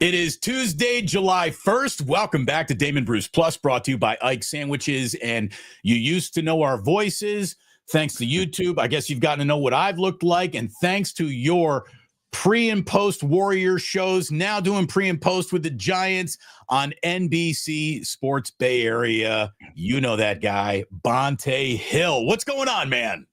It is Tuesday, July 1st. Welcome back to Damon Bruce Plus, brought to you by Ike Sandwiches. And you used to know our voices. Thanks to YouTube, I guess you've gotten to know what I've looked like. And thanks to your pre and post Warrior shows, now doing pre and post with the Giants on NBC Sports Bay Area. You know that guy, Bonta Hill. What's going on, man?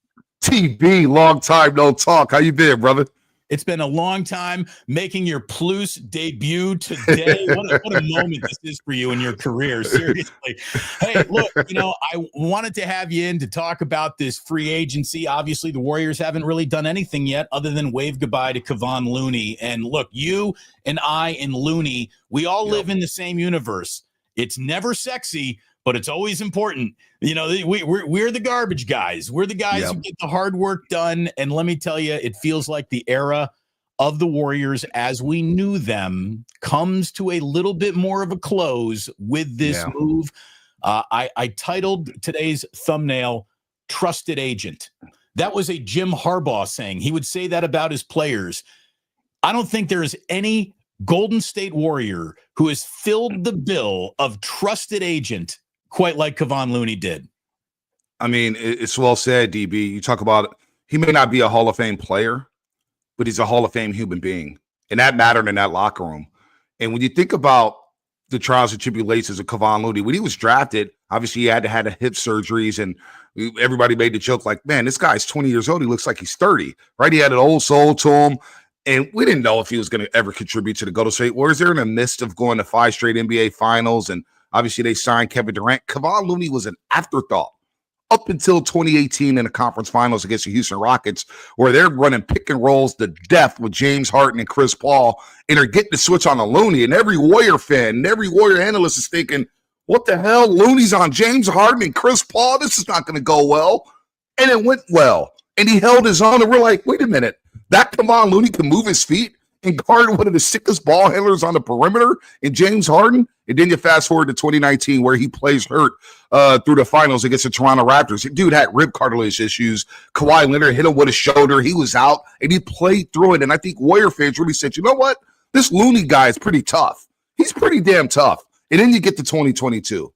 TB, long time no talk. How you been, brother? It's been a long time making your Plus debut today. What a moment this is for you in your career. Seriously. Hey, look, I wanted to have you in to talk about this free agency. Obviously, the Warriors haven't really done anything yet other than wave goodbye to Kevon Looney. And look, you and I and Looney, we all live in the same universe. It's never sexy, but it's always important. We're the garbage guys. We're the guys who get the hard work done. And let me tell you, it feels like the era of the Warriors as we knew them comes to a little bit more of a close with this move. I titled today's thumbnail, Trusted Agent. That was a Jim Harbaugh saying. He would say that about his players. I don't think there is any Golden State Warrior who has filled the bill of trusted agent quite like Kevon Looney did. I mean, it's well said, DB. You talk about he may not be a Hall of Fame player, but he's a Hall of Fame human being. And that mattered in that locker room. And when you think about the trials and tribulations of Kevon Looney, when he was drafted, obviously he had to have the hip surgeries, and everybody made the joke like, man, this guy's 20 years old. He looks like he's 30, right? He had an old soul to him. And we didn't know if he was going to ever contribute to the Golden State Warriors. They're in the midst of going to 5 straight NBA finals, and obviously they signed Kevin Durant. Kevon Looney was an afterthought up until 2018 in the conference finals against the Houston Rockets, where they're running pick and rolls to death with James Harden and Chris Paul, and they're getting the switch on the Looney. And every Warrior fan and every Warrior analyst is thinking, what the hell? Looney's on James Harden and Chris Paul? This is not going to go well. And it went well. And he held his own, and we're like, wait a minute. That Kevon Looney can move his feet and guard one of the sickest ball handlers on the perimeter in James Harden. And then you fast forward to 2019 where he plays hurt through the finals against the Toronto Raptors. Dude had rib cartilage issues. Kawhi Leonard hit him with a shoulder. He was out, and he played through it. And I think Warrior fans really said, you know what? This Looney guy is pretty tough. He's pretty damn tough. And then you get to 2022.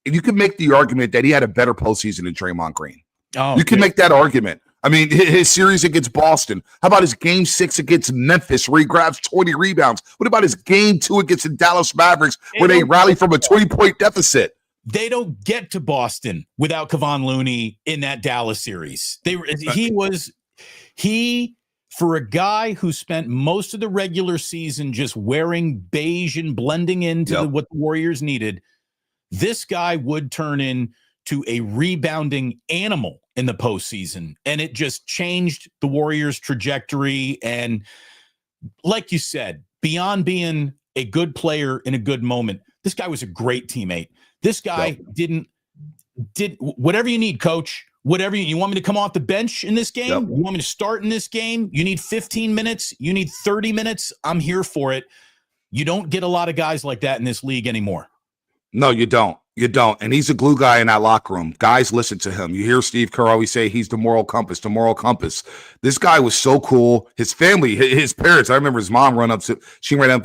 And you can make the argument that he had a better postseason than Draymond Green. Oh, you can make that argument. I mean, his series against Boston. How about his game 6 against Memphis where he grabs 20 rebounds? What about his game 2 against the Dallas Mavericks where they rally from a 20-point deficit? They don't get to Boston without Kevon Looney in that Dallas series. He, for a guy who spent most of the regular season just wearing beige and blending into what the Warriors needed, this guy would turn into a rebounding animal in the postseason, and it just changed the Warriors' trajectory. And like you said, beyond being a good player in a good moment, this guy was a great teammate. This guy did whatever you need, coach. Whatever you want me to come off the bench in this game? You want me to start in this game? You need 15 minutes? You need 30 minutes? I'm here for it. You don't get a lot of guys like that in this league anymore. No, you don't. You don't. And he's a glue guy in that locker room. Guys listen to him. You hear Steve Kerr always say he's the moral compass, the moral compass. This guy was so cool. His family, his parents, I remember his mom ran up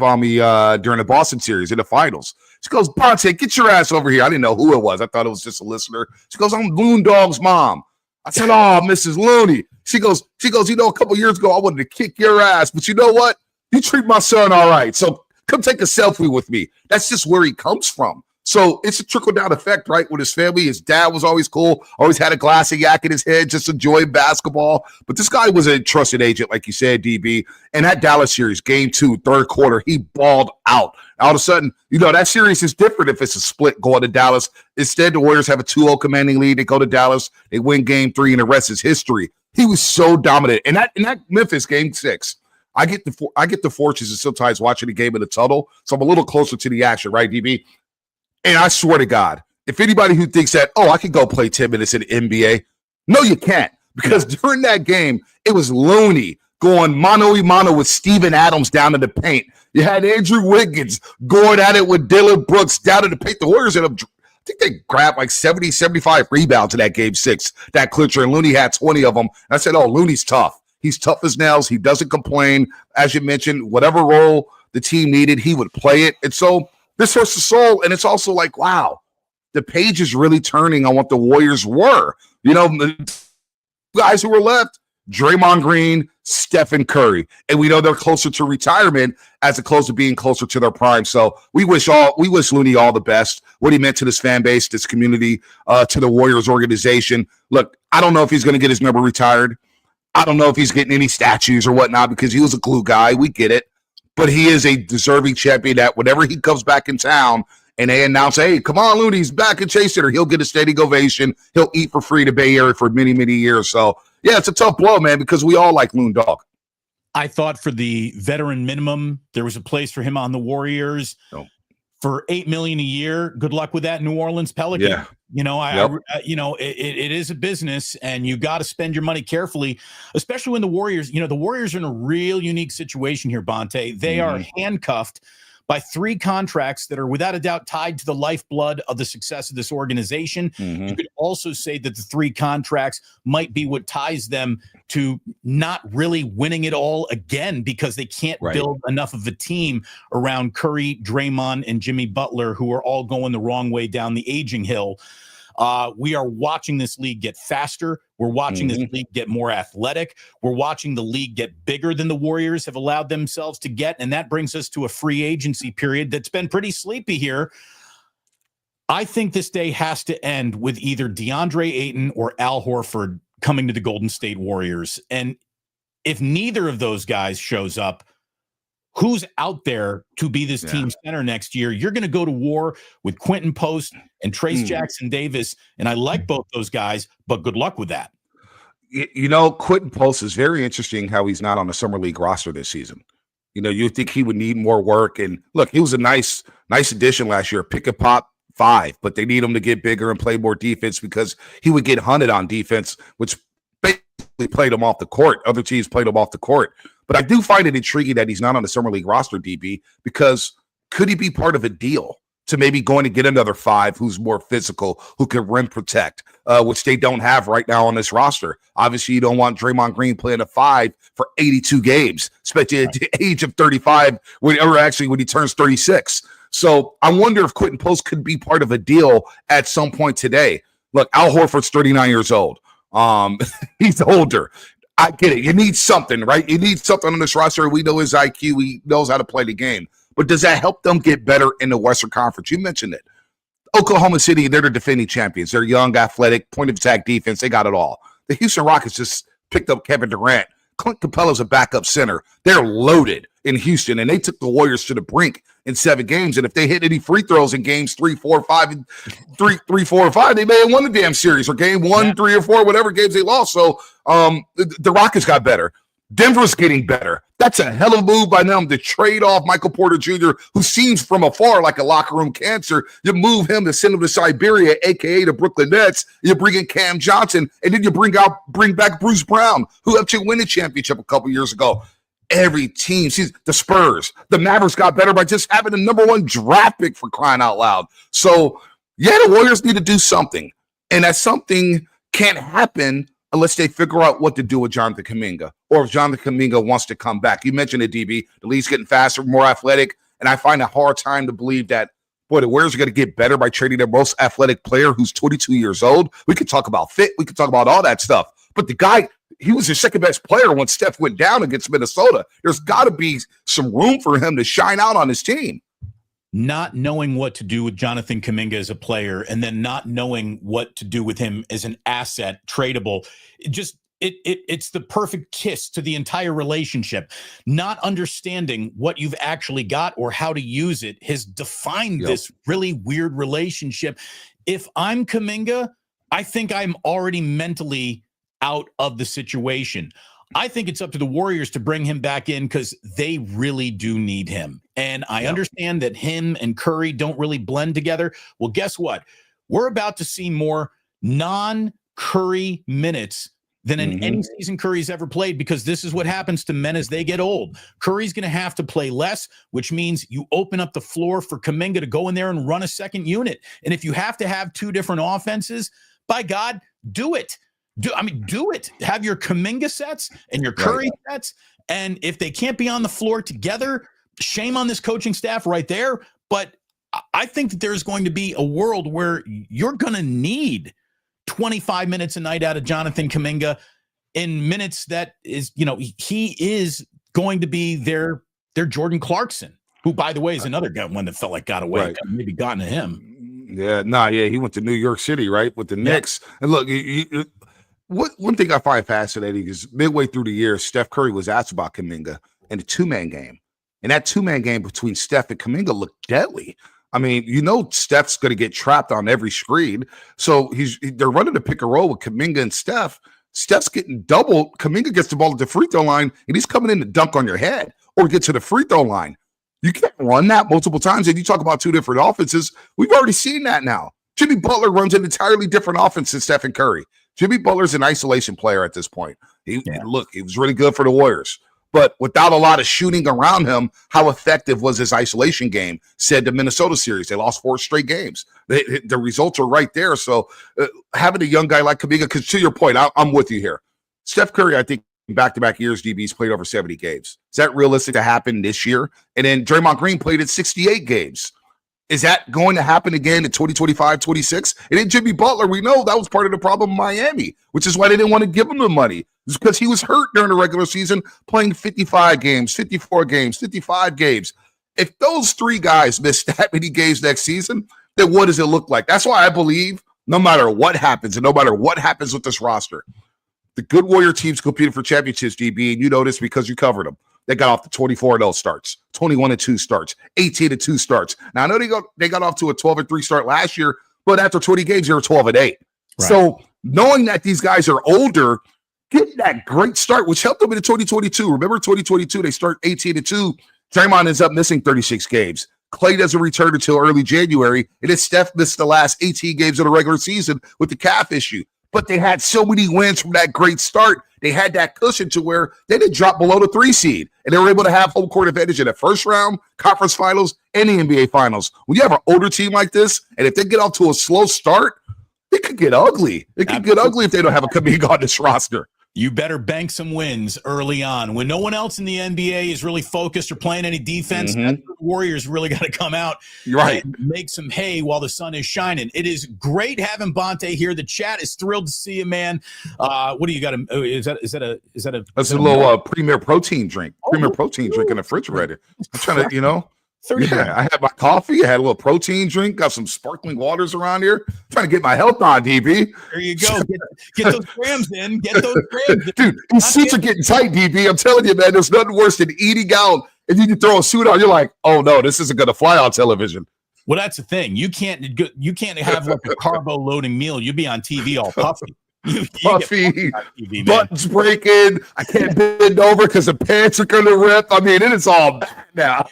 on me during the Boston series in the finals. She goes, Bonte, get your ass over here. I didn't know who it was. I thought it was just a listener. She goes, I'm Loon Dog's mom. I said, oh, Mrs. Looney. She goes, a couple years ago, I wanted to kick your ass, but you know what? You treat my son all right. So come take a selfie with me. That's just where he comes from. So it's a trickle-down effect, right, with his family. His dad was always cool, always had a glass of yak in his head, just enjoying basketball. But this guy was a trusted agent, like you said, DB. And that Dallas series, game 2, third quarter, he balled out. All of a sudden, that series is different if it's a split going to Dallas. Instead, the Warriors have a 2-0 commanding lead. They go to Dallas. They win game 3, and the rest is history. He was so dominant. And that Memphis game 6, I get the fortunes of sometimes watching the game in the tunnel, so I'm a little closer to the action, right, DB? And I swear to God, if anybody who thinks that, I can go play 10 minutes in the NBA, no, you can't. Because during that game, it was Looney going mano-a-mano with Steven Adams down in the paint. You had Andrew Wiggins going at it with Dylan Brooks down in the paint. The Warriors ended up, I think they grabbed like 70, 75 rebounds in that game 6, that clincher, and Looney had 20 of them. And I said, Looney's tough. He's tough as nails. He doesn't complain. As you mentioned, whatever role the team needed, he would play it. And so this hurts the soul. And it's also like, wow, the page is really turning on what the Warriors were. You know, the guys who were left, Draymond Green, Stephen Curry. And we know they're closer to retirement as opposed to being closer to their prime. So we wish Looney all the best, what he meant to this fan base, this community, to the Warriors organization. Look, I don't know if he's going to get his number retired. I don't know if he's getting any statues or whatnot because he was a glue guy. We get it. But he is a deserving champion that whenever he comes back in town and they announce, hey, come on, Looney's back at Chase Center, he'll get a standing ovation. He'll eat for free to Bay Area for many, many years. So, yeah, it's a tough blow, man, because we all like Loon Dog. I thought for the veteran minimum, there was a place for him on the Warriors. Oh. For $8 million a year, good luck with that, New Orleans Pelicans. Yeah. You know, it is a business, and you got to spend your money carefully, especially when the Warriors. You know, the Warriors are in a real unique situation here, Bonte. They are handcuffed by 3 contracts that are without a doubt tied to the lifeblood of the success of this organization. You could also say that the 3 contracts might be what ties them to not really winning it all again because they can't build enough of a team around Curry, Draymond, and Jimmy Butler, who are all going the wrong way down the aging hill. We are watching this league get faster. We're watching this league get more athletic. We're watching the league get bigger than the Warriors have allowed themselves to get. And that brings us to a free agency period that's been pretty sleepy here. I think this day has to end with either DeAndre Ayton or Al Horford coming to the Golden State Warriors. And if neither of those guys shows up, who's out there to be this team center next year? You're going to go to war with Quentin Post and Trace Jackson Davis. And I like both those guys, but good luck with that. You know, Quentin Post is very interesting how he's not on the Summer League roster this season. You know, you think he would need more work. And look, he was a nice addition last year, pick and pop 5, but they need him to get bigger and play more defense because he would get hunted on defense, which basically played him off the court. Other teams played him off the court. But I do find it intriguing that he's not on the Summer League roster, DB, because could he be part of a deal to maybe going to get another 5 who's more physical, who can rim protect, which they don't have right now on this roster? Obviously, you don't want Draymond Green playing a 5 for 82 games, especially at the age of 35, when he turns 36. So I wonder if Quentin Post could be part of a deal at some point today. Look, Al Horford's 39 years old. He's older. I get it. You need something, right? You need something on this roster. We know his IQ. He knows how to play the game. But does that help them get better in the Western Conference? You mentioned it. Oklahoma City, they're the defending champions. They're young, athletic, point of attack defense. They got it all. The Houston Rockets just picked up Kevin Durant. Clint Capella's a backup center. They're loaded in Houston, and they took the Warriors to the brink in 7 games. And if they hit any free throws in games 3, 4, 5, and 3, 4, or 5, they may have won the damn series, or game 1, 3, or 4, whatever games they lost. So the Rockets got better. Denver's getting better. That's a hell of a move by them to trade off Michael Porter Jr., who seems from afar like a locker room cancer. You move him to send him to Siberia, a.k.a. the Brooklyn Nets. You bring in Cam Johnson, and then you bring back Bruce Brown, who helped you win the championship a couple years ago. Every team sees the Spurs. The Mavericks got better by just having the number 1 draft pick, for crying out loud. So, yeah, the Warriors need to do something. And that something can't happen unless they figure out what to do with Jonathan Kuminga, or if Jonathan Kuminga wants to come back. You mentioned it, DB. The league's getting faster, more athletic, and I find a hard time to believe that, boy, the Warriors are going to get better by trading their most athletic player who's 22 years old. We could talk about fit. We could talk about all that stuff. But the guy, he was their second-best player when Steph went down against Minnesota. There's got to be some room for him to shine out on his team. Not knowing what to do with Jonathan Kuminga as a player, and then not knowing what to do with him as an asset, tradable, it's the perfect kiss to the entire relationship. Not understanding what you've actually got or how to use it has defined this really weird relationship. If I'm Kuminga, I think I'm already mentally out of the situation. I think it's up to the Warriors to bring him back in because they really do need him. And I understand that him and Curry don't really blend together. Well, guess what? We're about to see more non-Curry minutes than in any season Curry's ever played, because this is what happens to men as they get old. Curry's going to have to play less, which means you open up the floor for Kuminga to go in there and run a second unit. And if you have to have 2 different offenses, by God, do it. Do it. Have your Kuminga sets and your Curry sets. And if they can't be on the floor together, shame on this coaching staff right there. But I think that there's going to be a world where you're going to need 25 minutes a night out of Jonathan Kuminga in minutes that is, he is going to be their Jordan Clarkson, who, by the way, is another guy, one that felt like got away, maybe gotten to him. Yeah, he went to New York City, right, with the Knicks. And look, one thing I find fascinating is midway through the year, Steph Curry was asked about Kuminga in a two-man game. And that two-man game between Steph and Kuminga looked deadly. I mean, Steph's going to get trapped on every screen. So they're running a pick and roll with Kuminga and Steph. Steph's getting doubled. Kuminga gets the ball at the free throw line, and he's coming in to dunk on your head or get to the free throw line. You can't run that multiple times. And you talk about two different offenses. We've already seen that now. Jimmy Butler runs an entirely different offense than Stephen Curry. Jimmy Butler's an isolation player at this point. He was really good for the Warriors. But without a lot of shooting around him, how effective was his isolation game? Said the Minnesota series. They lost 4 straight games. The results are right there. So having a young guy like Kuminga, because to your point, I'm with you here. Steph Curry, I think, back-to-back years, DB's played over 70 games. Is that realistic to happen this year? And then Draymond Green played at 68 games. Is that going to happen again in 2025, 26? And then Jimmy Butler, we know that was part of the problem in Miami, which is why they didn't want to give him the money. It's because he was hurt during the regular season, playing 55 games, 54 games, 55 games. If those 3 guys miss that many games next season, then what does it look like? That's why I believe no matter what happens and no matter what happens with this roster, the good Warrior teams competing for championships, DB, and you know this because you covered them. They got off the 24-0 starts, 21-2 starts, 18-2 starts. Now I know they got off to a 12-3 start last year, but after 20 games, they were 12-8. Right. So knowing that these guys are older, getting that great start, which helped them in 2022. Remember 2022, they start 18-2. Draymond ends up missing 36 games. Clay doesn't return until early January, and then Steph missed the last 18 games of the regular season with the calf issue. But they had so many wins from that great start. They had that cushion to where they didn't drop below the 3 seed. And they were able to have home court advantage in the first round, conference finals, and the NBA finals. When you have an older team like this, and if they get off to a slow start, it could get ugly. It could get ugly if they don't have a Kuminga on this roster. You better bank some wins early on. When no one else in the NBA is really focused or playing any defense, that's where the Warriors really got to come out and make some hay while the sun is shining. It is great having Bonte here. The chat is thrilled to see you, man. What do you got? Is that a That's a little Premier protein drink. Premier protein drink in the refrigerator. I'm trying to, I had my coffee. I had a little protein drink. Got some sparkling waters around here. Trying to get my health on, DB. There you go. Get those grams in. Get those grams in. Dude, these suits are getting tight, DB. I'm telling you, man, there's nothing worse than eating out and you can throw a suit on. You're like, oh, no, this isn't going to fly on television. Well, that's the thing. You can't have like a carbo loading meal. You'd be on TV all puffy. Puffy, buttons breaking. I can't bend over because the pants are going to rip. I mean, it is all bad now.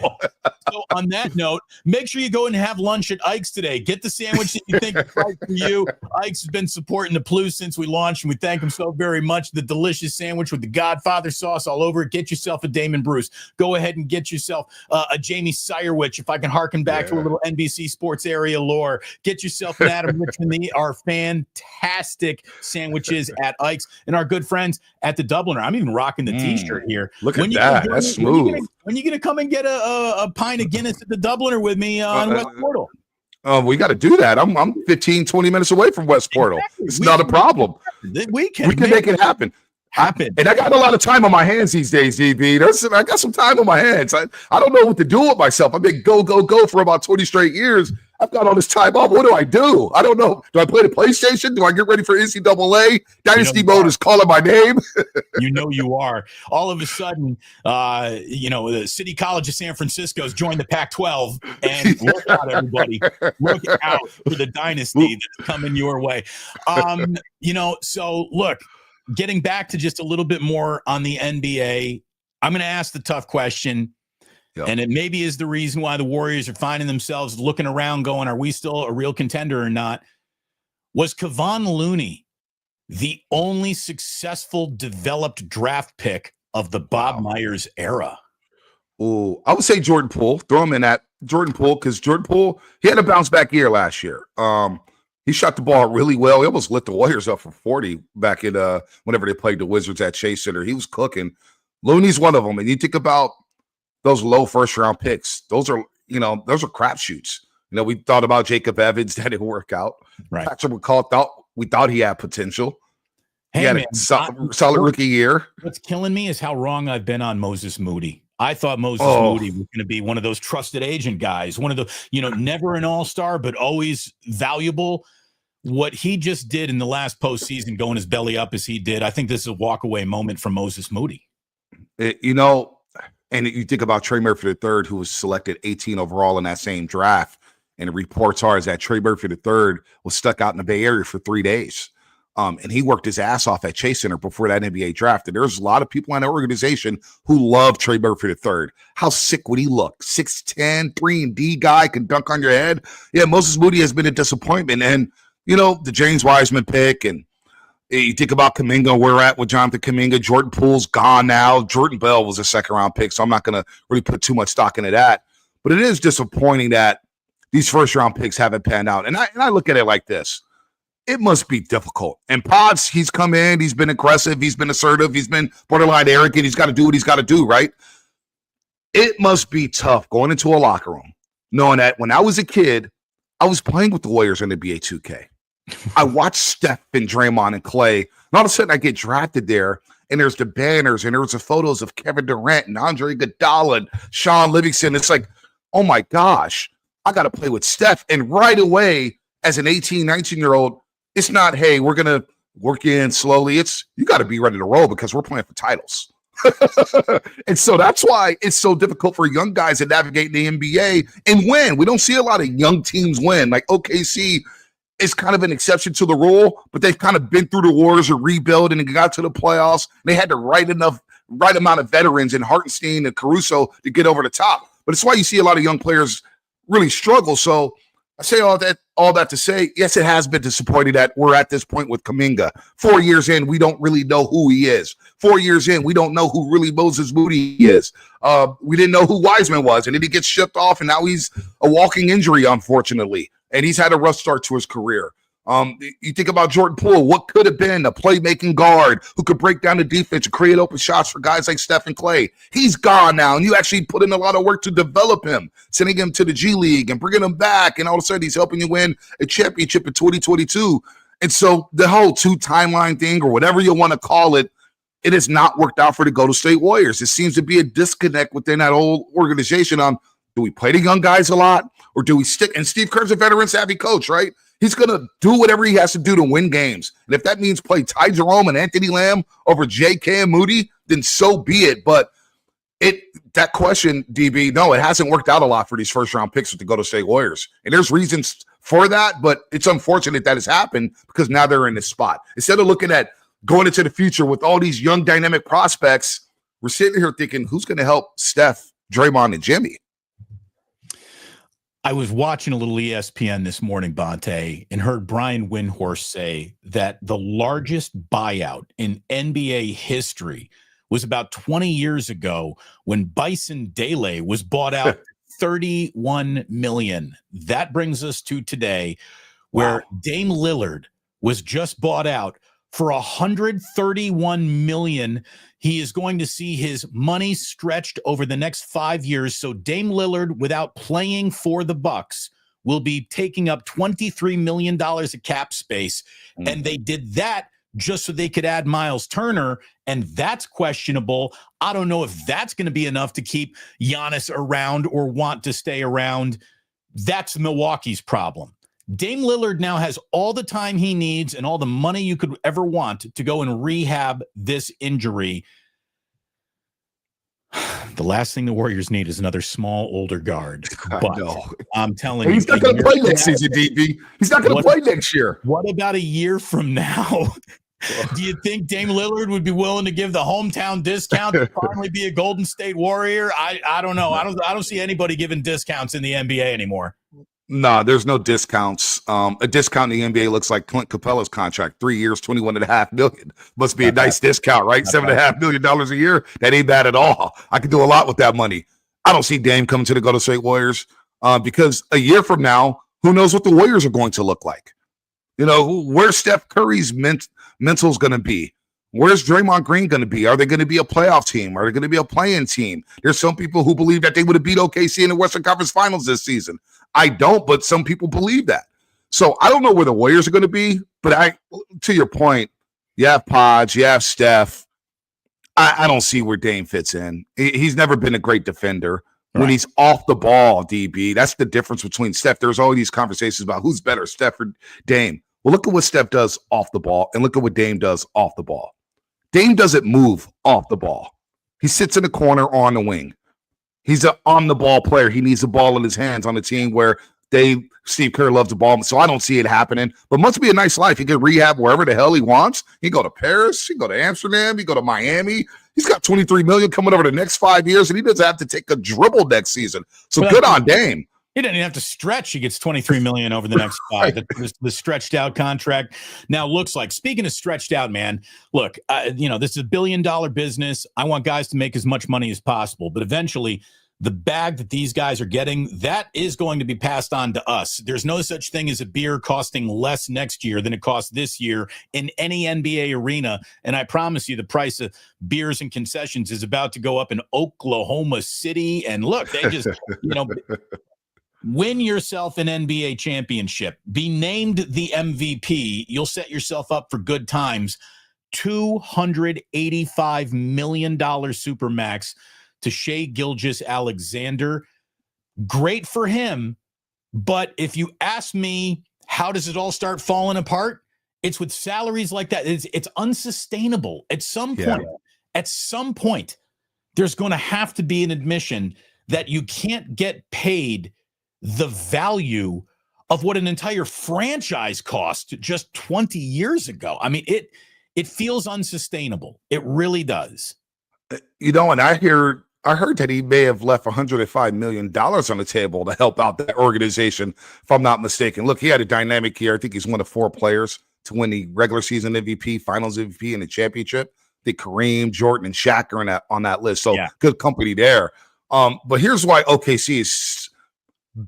So on that note, make sure you go and have lunch at Ike's today. Get the sandwich that you think is right for you. Ike's has been supporting the Plus since we launched, and we thank him so very much. The delicious sandwich with the Godfather sauce all over it. Get yourself a Damon Bruce. Go ahead and get yourself a Jamie Sirewich, if I can harken back to a little NBC Sports area lore. Get yourself an Adam Richmond. They are fantastic sandwiches at Ike's, and our good friends at the Dubliner. I'm even rocking the t-shirt here. Look at that. That's smooth. When you gonna come and get a pint of Guinness at the Dubliner with me on West Portal? We got to do that. I'm 15, 20 minutes away from West Portal. Exactly. It's not a problem. We can make it happen. And I got a lot of time on my hands these days, DB. I got some time on my hands. I don't know what to do with myself. I've been go for about 20 straight years. I've got all this time off. What do? I don't know. Do I play the PlayStation? Do I get ready for NCAA? Dynasty mode is calling my name. You are. All of a sudden, the City College of San Francisco has joined the Pac-12. And look out, everybody. Look out for the dynasty that's coming your way. So look, getting back to just a little bit more on the NBA, I'm going to ask the tough question. Yep. And it maybe is the reason why the Warriors are finding themselves looking around going, are we still a real contender or not? Was Kevon Looney the only successful developed draft pick of the Bob Myers era? Oh, I would say Jordan Poole. Throw him in at Jordan Poole because Jordan Poole, he had a bounce back year last year. He shot the ball really well. He almost lit the Warriors up for 40 back in whenever they played the Wizards at Chase Center. He was cooking. Looney's one of them. And you think about those low first round picks, those are crapshoots. We thought about Jacob Evans, that didn't work out. Right. Patrick we thought he had potential. Hey, he had man, a solid rookie year. What's killing me is how wrong I've been on Moses Moody. I thought Moses Moody was going to be one of those trusted agent guys, one of the, never an all-star, but always valuable. What he just did in the last postseason, going his belly up as he did, I think this is a walk-away moment for Moses Moody. And you think about Trey Murphy III, who was selected 18 overall in that same draft, and the reports are that Trey Murphy III was stuck out in the Bay Area for 3 days. And he worked his ass off at Chase Center before that NBA draft. And there's a lot of people in that organization who love Trey Murphy III. How sick would he look? 6'10", 3-and-D guy, can dunk on your head. Yeah, Moses Moody has been a disappointment. And, the James Wiseman pick, and you think about Kuminga, where we're at with Jonathan Kuminga. Jordan Poole's gone now. Jordan Bell was a second-round pick, so I'm not going to really put too much stock into that. But it is disappointing that these first-round picks haven't panned out. And I look at it like this. It must be difficult. And Pods, he's come in, he's been aggressive, he's been assertive, he's been borderline arrogant, he's got to do what he's got to do, right? It must be tough going into a locker room, knowing that when I was a kid, I was playing with the Warriors in the NBA 2K. I watched Steph and Draymond and Clay, and all of a sudden I get drafted there, and there's the banners, and there's the photos of Kevin Durant and Andre Iguodala and Sean Livingston. It's like, oh my gosh, I got to play with Steph. And right away, as an 18, 19-year-old, it's not, hey, we're going to work in slowly. It's, you got to be ready to roll because we're playing for titles. And so that's why it's so difficult for young guys to navigate the NBA and win. We don't see a lot of young teams win. Like OKC is kind of an exception to the rule, but they've kind of been through the wars of rebuild and got to the playoffs. They had the right amount of veterans in Hartenstein and Caruso to get over the top. But it's why you see a lot of young players really struggle. So I say all that to say, yes, it has been disappointing that we're at this point with Kuminga. 4 years in, we don't really know who he is. 4 years in, we don't know who really Moses Moody is. We didn't know who Wiseman was, and then he gets shipped off, and now he's a walking injury, unfortunately. And he's had a rough start to his career. You think about Jordan Poole, what could have been a playmaking guard who could break down the defense and create open shots for guys like Steph and Clay. He's gone now, and you actually put in a lot of work to develop him, sending him to the G League and bringing him back, and all of a sudden he's helping you win a championship in 2022. And so the whole two-timeline thing, or whatever you want to call it, it has not worked out for the Golden State Warriors. It seems to be a disconnect within that whole organization on, do we play the young guys a lot, or do we stick? And Steve Kerr's a veteran-savvy coach, right? He's going to do whatever he has to do to win games. And if that means play Ty Jerome and Anthony Lamb over J.K. and Moody, then so be it. But that question, DB, no, it hasn't worked out a lot for these first-round picks with the Golden State Warriors. And there's reasons for that, but it's unfortunate that has happened because now they're in this spot. Instead of looking at going into the future with all these young dynamic prospects, we're sitting here thinking, who's going to help Steph, Draymond, and Jimmy? I was watching a little ESPN this morning, Bonte, and heard Brian Windhorst say that the largest buyout in NBA history was about 20 years ago when Bison Dele was bought out $31 million. That brings us to today, where Dame Lillard was just bought out for $131 million. He is going to see his money stretched over the next 5 years. So Dame Lillard, without playing for the Bucks, will be taking up $23 million of cap space. And they did that just so they could add Miles Turner, and that's questionable. I don't know if that's going to be enough to keep Giannis around or want to stay around. That's Milwaukee's problem. Dame Lillard now has all the time he needs and all the money you could ever want to go and rehab this injury. The last thing the Warriors need is another small, older guard. But I'm telling you, he's not going to play next season, DB. He's not going to play next year. What about a year from now? Do you think Dame Lillard would be willing to give the hometown discount to finally be a Golden State Warrior? I don't know. I don't see anybody giving discounts in the NBA anymore. No, there's no discounts. A discount in the NBA looks like Clint Capella's contract, 3 years, $21.5 million. Must be a nice discount, right? $7.5 million a year. That ain't bad at all. I could do a lot with that money. I don't see Dame coming to the Golden State Warriors because a year from now, who knows what the Warriors are going to look like? You know, where's Steph Curry's mental is going to be? Where's Draymond Green going to be? Are they going to be a playoff team? Are they going to be a play-in team? There's some people who believe that they would have beat OKC in the Western Conference Finals this season. I don't, but some people believe that. So I don't know where the Warriors are going to be, but to your point, you have Podge, you have Steph. I don't see where Dame fits in. He's never been a great defender. Right. When he's off the ball, DB, that's the difference between Steph. There's all these conversations about who's better, Steph or Dame. Well, look at what Steph does off the ball, and look at what Dame does off the ball. Dame doesn't move off the ball. He sits in the corner or on the wing. He's an on-the-ball player. He needs the ball in his hands on a team where Steve Kerr loves the ball, so I don't see it happening. But must be a nice life. He can rehab wherever the hell he wants. He can go to Paris. He can go to Amsterdam. He can go to Miami. He's got $23 million coming over the next 5 years, and he doesn't have to take a dribble next season. So good on Dame. He doesn't even have to stretch. He gets $23 million over the next 5. The stretched out contract now looks like. Speaking of stretched out, man, look, this is $1 billion business. I want guys to make as much money as possible, but eventually the bag that these guys are getting, that is going to be passed on to us. There's no such thing as a beer costing less next year than it costs this year in any NBA arena. And I promise you the price of beers and concessions is about to go up in Oklahoma City. And look, they just, win yourself an NBA championship. Be named the MVP. You'll set yourself up for good times. $285 million Supermax to Shai Gilgeous-Alexander. Great for him. But if you ask me, how does it all start falling apart? It's with salaries like that. It's unsustainable. At some point, there's going to have to be an admission that you can't get paid the value of what an entire franchise cost just 20 years ago. I mean, it feels unsustainable. It really does. And I heard that he may have left $105 million on the table to help out that organization, if I'm not mistaken. Look, he had a dynamic year. I think he's one of 4 players to win the regular season MVP, finals MVP, and the championship. I think Kareem, Jordan, and Shaq are on that list. So good company there. But here's why OKC is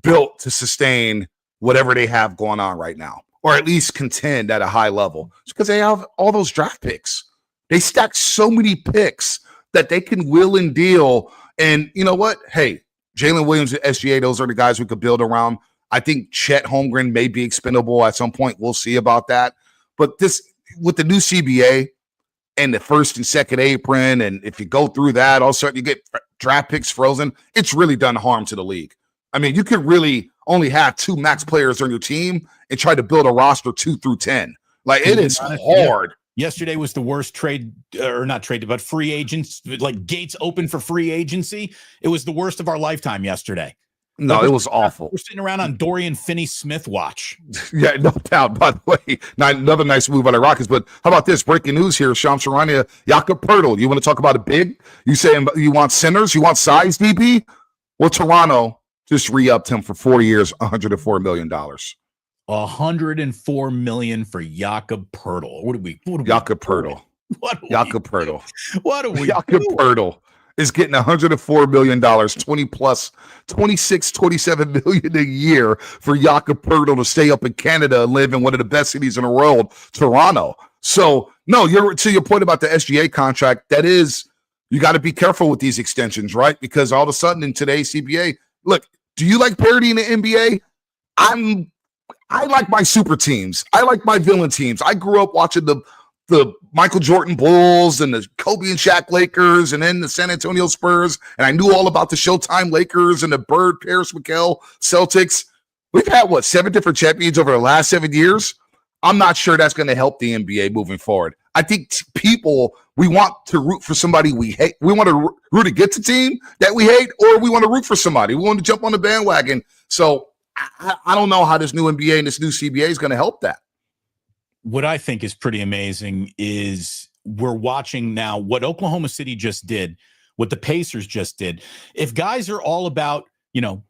built to sustain whatever they have going on right now, or at least contend at a high level. It's because they have all those draft picks. They stack so many picks that they can will and deal. And you know what? Hey, Jalen Williams and SGA, those are the guys we could build around. I think Chet Holmgren may be expendable at some point. We'll see about that. But this, with the new CBA and the first and second apron, and if you go through that, all of a sudden you get draft picks frozen. It's really done harm to the league. I mean, you could really only have 2 max players on your team and try to build a roster 2 through 10. Like, it is hard. Yesterday was the worst but free agents, like gates open for free agency. It was the worst of our lifetime yesterday. No, it was awful. We're sitting around on Dorian Finney-Smith watch. Yeah, no doubt. By the way, another nice move by the Rockets. But how about this? Breaking news here. Shams Charania, Jakob Poeltl. You want to talk about a big? You saying you want centers? You want size, DB? Well, Toronto just re-upped him for 4 years, $104 million. $104 million for Jakob Poeltl. What do we? Jakob Poeltl. Jakob Poeltl. What do we? Jakob Poeltl is getting $104 million, 20 plus, 26, 27 million a year for Jakob Poeltl to stay up in Canada and live in one of the best cities in the world, Toronto. So, no, to your point about the SGA contract, that is, you got to be careful with these extensions, right? Because all of a sudden in today's CBA, look, do you like parity in the NBA? I like my super teams. I like my villain teams. I grew up watching the Michael Jordan Bulls and the Kobe and Shaq Lakers and then the San Antonio Spurs. And I knew all about the Showtime Lakers and the Bird, Paris McHale Celtics. We've had, 7 different champions over the last 7 years? I'm not sure that's going to help the NBA moving forward. I think we want to root for somebody we hate. We want to root against a team that we hate, or we want to root for somebody. We want to jump on the bandwagon. So I don't know how this new NBA and this new CBA is going to help that. What I think is pretty amazing is we're watching now what Oklahoma City just did, what the Pacers just did. If guys are all about,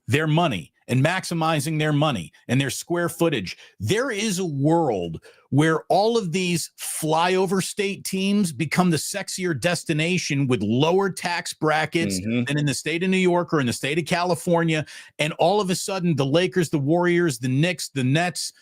their money and maximizing their money and their square footage, there is a world where all of these flyover state teams become the sexier destination with lower tax brackets than in the state of New York or in the state of California. And all of a sudden, the Lakers, the Warriors, the Knicks, the Nets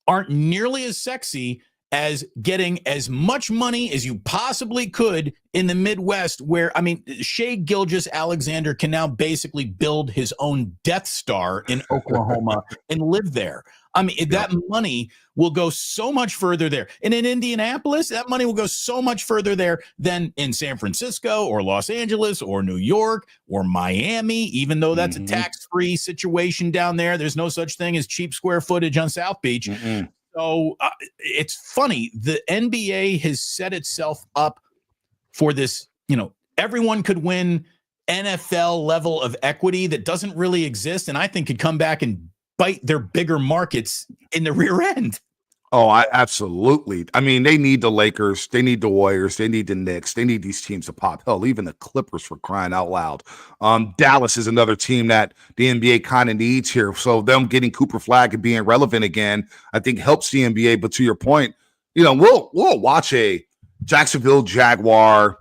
aren't nearly as sexy as getting as much money as you possibly could in the Midwest, where, I mean, Shea Gilgeous-Alexander can now basically build his own Death Star in Oklahoma and live there. I mean, that money will go so much further there. And in Indianapolis, that money will go so much further there than in San Francisco or Los Angeles or New York or Miami, even though that's a tax-free situation down there. There's no such thing as cheap square footage on South Beach. So it's funny. The NBA has set itself up for this, everyone could win NFL level of equity that doesn't really exist, and I think could come back and bite their bigger markets in the rear end. Oh, absolutely. I mean, they need the Lakers, they need the Warriors, they need the Knicks, they need these teams to pop. Hell, even the Clippers, for crying out loud. Dallas is another team that the NBA kind of needs here. So them getting Cooper Flag and being relevant again, I think helps the NBA. But to your point, we'll watch a Jacksonville Jaguar,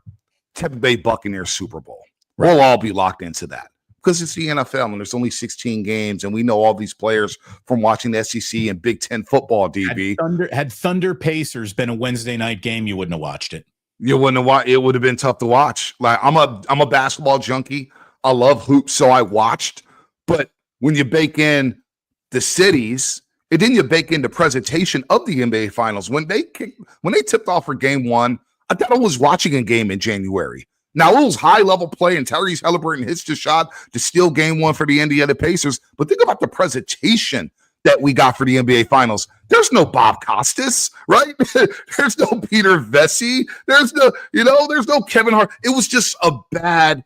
Tampa Bay Buccaneers Super Bowl. Right. We'll all be locked into that. Because it's the NFL and there's only 16 games, and we know all these players from watching the SEC and Big Ten football. DB had Thunder Pacers been a Wednesday night game, you wouldn't have watched it. You wouldn't have watched. It would have been tough to watch. Like I'm a basketball junkie. I love hoops, so I watched. But when you bake in the cities, and then you bake in the presentation of the NBA Finals, when they tipped off for Game 1, I thought I was watching a game in January. Now, it was high-level play, and Tyrese Halliburton hits the shot to steal Game 1 for the Indiana Pacers. But think about the presentation that we got for the NBA Finals. There's no Bob Costas, right? There's no Peter Vesey. There's no Kevin Hart. It was just a bad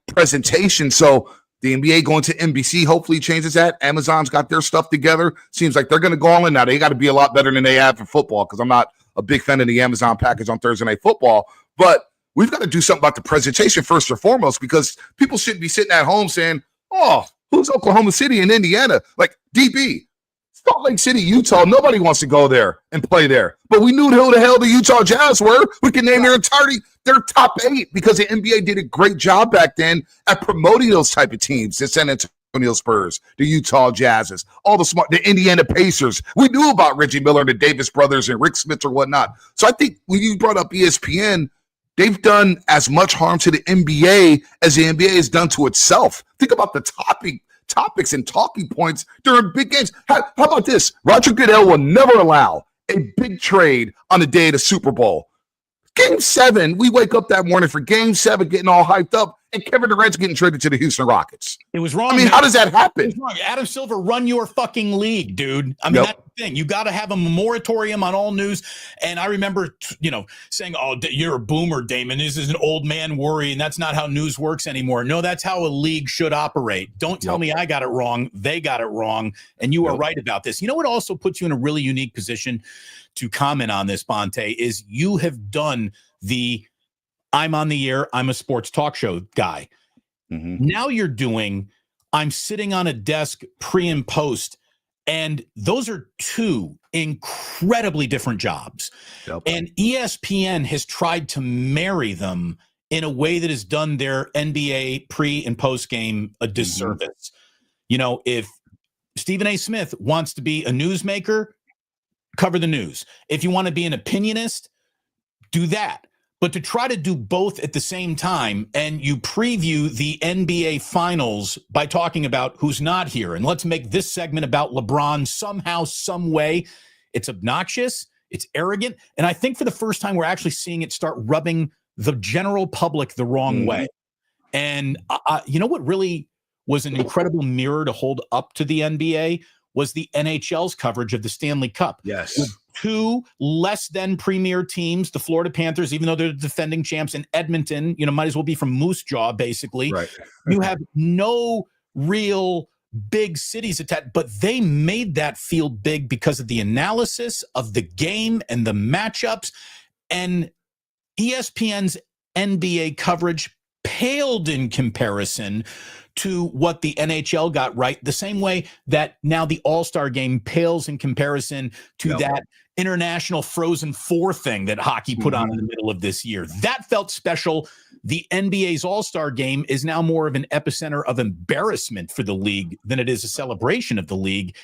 presentation. So the NBA going to NBC hopefully changes that. Amazon's got their stuff together. Seems like they're going to go all in now. They got to be a lot better than they have for football, because I'm not a big fan of the Amazon package on Thursday Night Football. But we've got to do something about the presentation first and foremost, because people shouldn't be sitting at home saying, oh, who's Oklahoma City and Indiana? Like, DB, Salt Lake City, Utah, nobody wants to go there and play there. But we knew who the hell the Utah Jazz were. We can name their top 8, because the NBA did a great job back then at promoting those type of teams. The San Antonio Spurs, the Utah Jazzes, the Indiana Pacers. We knew about Reggie Miller, the Davis brothers, and Rick Smith or whatnot. So I think when you brought up ESPN, they've done as much harm to the NBA as the NBA has done to itself. Think about the topics and talking points during big games. How about this? Roger Goodell will never allow a big trade on the day of the Super Bowl. Game 7, we wake up that morning for Game 7, getting all hyped up, and Kevin Durant's getting traded to the Houston Rockets. It was wrong. I mean, how does that happen? Adam Silver, run your fucking league, dude. I mean, that's the thing. You got to have a moratorium on all news. And I remember, saying, oh, you're a boomer, Damon. This is an old man worry, and that's not how news works anymore. No, that's how a league should operate. Don't tell me I got it wrong. They got it wrong, and you are right about this. You know what also puts you in a really unique position to comment on this, Bonte, is you have done I'm on the air, I'm a sports talk show guy. Now you're doing, I'm sitting on a desk pre and post, and those are 2 incredibly different jobs. And ESPN has tried to marry them in a way that has done their NBA pre and post game a disservice. If Stephen A. Smith wants to be a newsmaker, cover the news. If you want to be an opinionist, do that. But to try to do both at the same time, and you preview the NBA Finals by talking about who's not here, and let's make this segment about LeBron somehow, some way, it's obnoxious, it's arrogant, and I think for the first time we're actually seeing it start rubbing the general public the wrong way. And you know what really was an incredible mirror to hold up to the NBA was the NHL's coverage of the Stanley Cup. Yes. With 2 less than premier teams, the Florida Panthers, even though they're the defending champs, and Edmonton, might as well be from Moose Jaw, basically. Right. You have no real big cities attached, but they made that feel big because of the analysis of the game and the matchups. And ESPN's NBA coverage paled in comparison to what the NHL got right, the same way that now the All-Star game pales in comparison to that international Frozen Four thing that hockey put on in the middle of this year. That felt special. The NBA's All-Star game is now more of an epicenter of embarrassment for the league than it is a celebration of the league.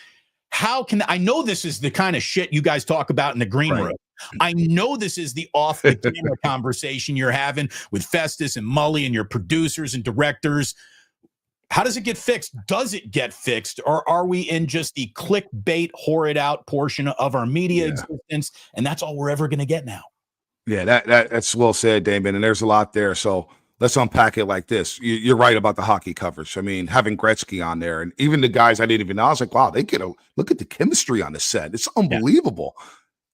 How can I know this is the kind of shit you guys talk about in the green room? I know this is the off the camera conversation you're having with Festus and Mully and your producers and directors. How does it get fixed? Does it get fixed? Or are we in just the clickbait, horrid out portion of our media existence? And that's all we're ever going to get now. Yeah, that's well said, Damon. And there's a lot there. So let's unpack it like this. You're right about the hockey coverage. I mean, having Gretzky on there and even the guys I didn't even know, I was like, wow, they get a look at the chemistry on the set. It's unbelievable. Yeah.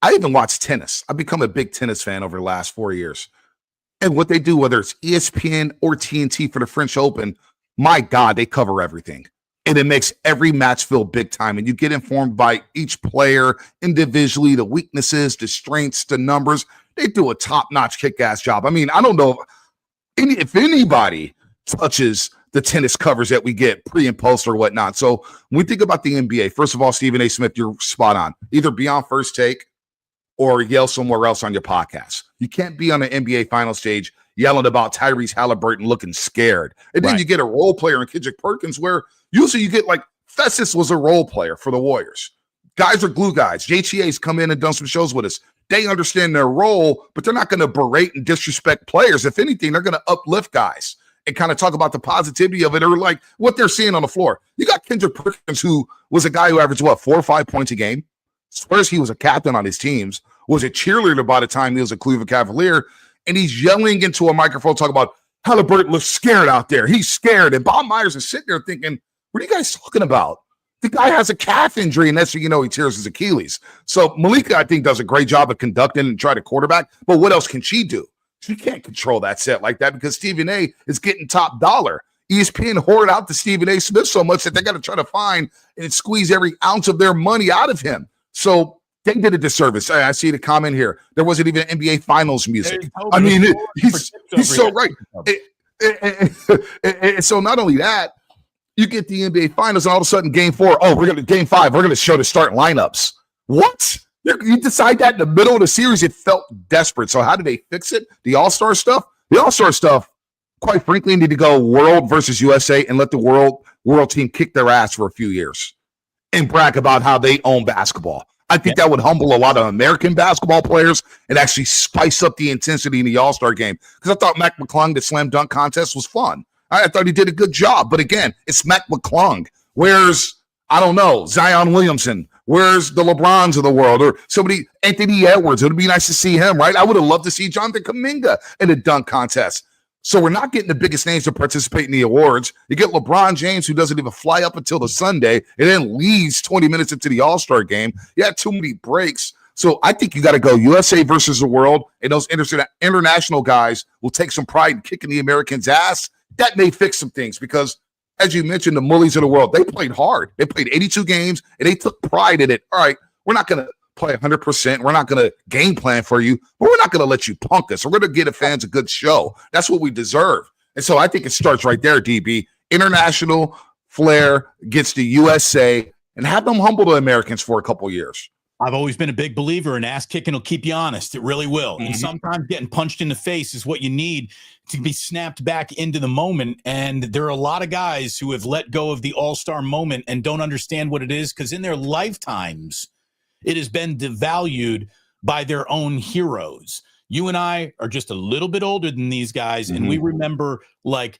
I even watch tennis. I've become a big tennis fan over the last 4 years. And what they do, whether it's ESPN or TNT for the French Open, my God, they cover everything. And it makes every match feel big time. And you get informed by each player individually, the weaknesses, the strengths, the numbers. They do a top-notch kick-ass job. I mean, I don't know if anybody touches the tennis covers that we get pre and post or whatnot. So when we think about the NBA, first of all, Stephen A. Smith, you're spot on. Either be on First Take or yell somewhere else on your podcast. You can't be on the NBA final stage yelling about Tyrese Halliburton looking scared. And then you get a role player in Kendrick Perkins where usually you get like Festus was a role player for the Warriors. Guys are glue guys. JTA's come in and done some shows with us. They understand their role, but they're not going to berate and disrespect players. If anything, they're going to uplift guys and kind of talk about the positivity of it or like what they're seeing on the floor. You got Kendrick Perkins, who was a guy who averaged, 4 or 5 points a game. First, he was a captain on his teams, was a cheerleader by the time he was a Cleveland Cavalier, and he's yelling into a microphone talking about Halliburton looks scared out there. He's scared. And Bob Myers is sitting there thinking, what are you guys talking about? The guy has a calf injury, and that's he tears his Achilles. So Malika, I think, does a great job of conducting and trying to quarterback. But what else can she do? She can't control that set like that because Stephen A. is getting top dollar. ESPN hoard out to Stephen A. Smith so much that they got to try to find and squeeze every ounce of their money out of him. So they did a disservice. I see the comment here. There wasn't even NBA Finals music. I mean, he's so right. And so not only that, you get the NBA Finals, and all of a sudden, Game 5, we're going to show the starting lineups. What? You decide that in the middle of the series? It felt desperate. So how do they fix it? The All-Star stuff? The All-Star stuff, quite frankly, need to go world versus USA and let the world team kick their ass for a few years and brag about how they own basketball. I think that would humble a lot of American basketball players and actually spice up the intensity in the All-Star game. Because I thought Mac McClung, the slam dunk contest, was fun. I thought he did a good job. But again, it's Mac McClung. Where's, I don't know, Zion Williamson? Where's the LeBrons of the world? Or somebody, Anthony Edwards. It would be nice to see him, right? I would have loved to see Jonathan Kuminga in a dunk contest. So we're not getting the biggest names to participate in the awards. You get LeBron James, who doesn't even fly up until the Sunday and then leaves 20 minutes into the All-Star game. You had too many breaks. So I think you got to go USA versus the world, and those international guys will take some pride in kicking the Americans' ass. That may fix some things because, as you mentioned, the Mullies of the world, they played hard. They played 82 games, and they took pride in it. All right, we're not going to play 100%. We're not going to game plan for you, but we're not going to let you punk us. We're going to give the fans a good show. That's what we deserve. And so I think it starts right there, DB. International flair gets the USA and have them humble the Americans for a couple years. I've always been a big believer in ass kicking will keep you honest. It really will. Mm-hmm. And sometimes getting punched in the face is what you need to be snapped back into the moment. And there are a lot of guys who have let go of the all-star moment and don't understand what it is because in their lifetimes, it has been devalued by their own heroes. You and I are just a little bit older than these guys, and we remember like